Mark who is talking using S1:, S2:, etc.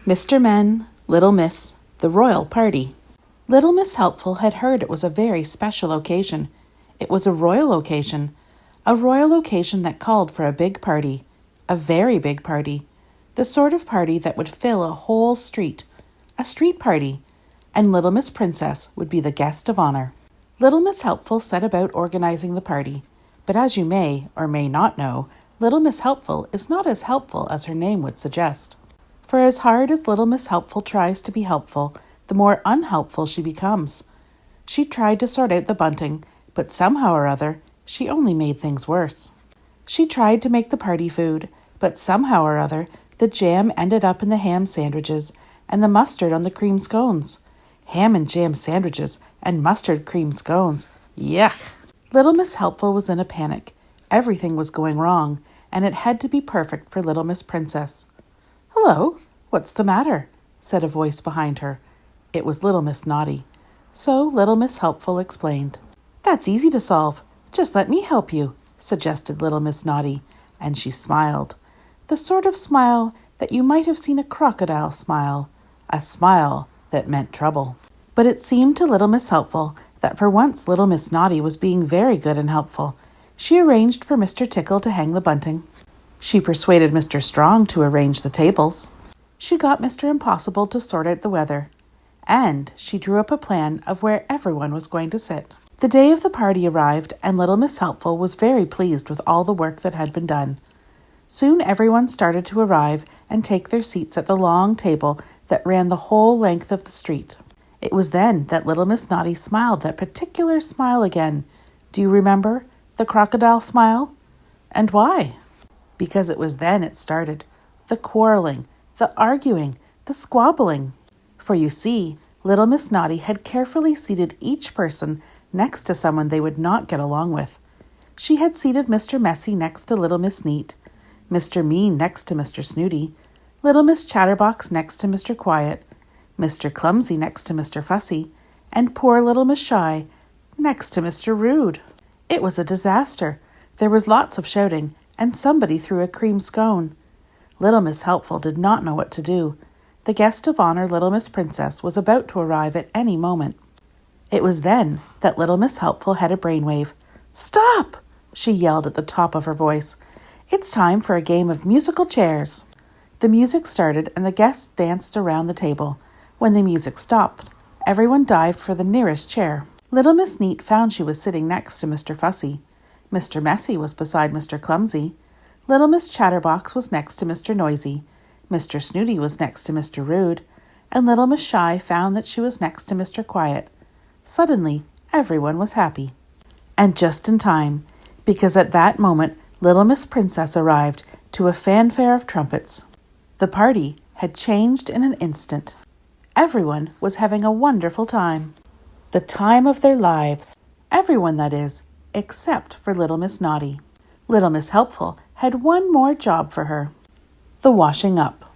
S1: Mr. Men, Little Miss, the Royal Party. Little Miss Helpful had heard it was a very special occasion. It was a royal occasion that called for a big party, a very big party, the sort of party that would fill a whole street, a street party, and Little Miss Princess would be the guest of honor. Little Miss Helpful set about organizing the party, but as you may or may not know, Little Miss Helpful is not as helpful as her name would suggest. For as hard as Little Miss Helpful tries to be helpful, the more unhelpful she becomes. She tried to sort out the bunting, but somehow or other, she only made things worse. She tried to make the party food, but somehow or other, the jam ended up in the ham sandwiches and the mustard on the cream scones. Ham and jam sandwiches and mustard cream scones. Yuck! Little Miss Helpful was in a panic. Everything was going wrong, and it had to be perfect for Little Miss Princess. "Hello, what's the matter?" said a voice behind her. It was Little Miss Naughty. So Little Miss Helpful explained. "That's easy to solve. Just let me help you," suggested Little Miss Naughty, and she smiled. The sort of smile that you might have seen a crocodile smile. A smile that meant trouble. But it seemed to Little Miss Helpful that for once Little Miss Naughty was being very good and helpful. She arranged for Mr. Tickle to hang the bunting. She persuaded Mr. Strong to arrange the tables. She got Mr. Impossible to sort out the weather. And she drew up a plan of where everyone was going to sit. The day of the party arrived, and Little Miss Helpful was very pleased with all the work that had been done. Soon everyone started to arrive and take their seats at the long table that ran the whole length of the street. It was then that Little Miss Naughty smiled that particular smile again. Do you remember? The crocodile smile? And why? Because it was then it started. The quarreling, the arguing, the squabbling. For you see, Little Miss Naughty had carefully seated each person next to someone they would not get along with. She had seated Mr. Messy next to Little Miss Neat, Mr. Mean next to Mr. Snooty, Little Miss Chatterbox next to Mr. Quiet, Mr. Clumsy next to Mr. Fussy, and poor Little Miss Shy next to Mr. Rude. It was a disaster. There was lots of shouting, and somebody threw a cream scone. Little Miss Helpful did not know what to do. The guest of honor, Little Miss Princess, was about to arrive at any moment. It was then that Little Miss Helpful had a brainwave. "Stop!" she yelled at the top of her voice. "It's time for a game of musical chairs." The music started and the guests danced around the table. When the music stopped, everyone dived for the nearest chair. Little Miss Neat found she was sitting next to Mr. Fussy. Mr. Messy was beside Mr. Clumsy. Little Miss Chatterbox was next to Mr. Noisy. Mr. Snooty was next to Mr. Rude. And Little Miss Shy found that she was next to Mr. Quiet. Suddenly, everyone was happy. And just in time, because at that moment, Little Miss Princess arrived to a fanfare of trumpets. The party had changed in an instant. Everyone was having a wonderful time. The time of their lives. Everyone, that is, except for Little Miss Naughty. Little Miss Helpful had one more job for her. The washing up.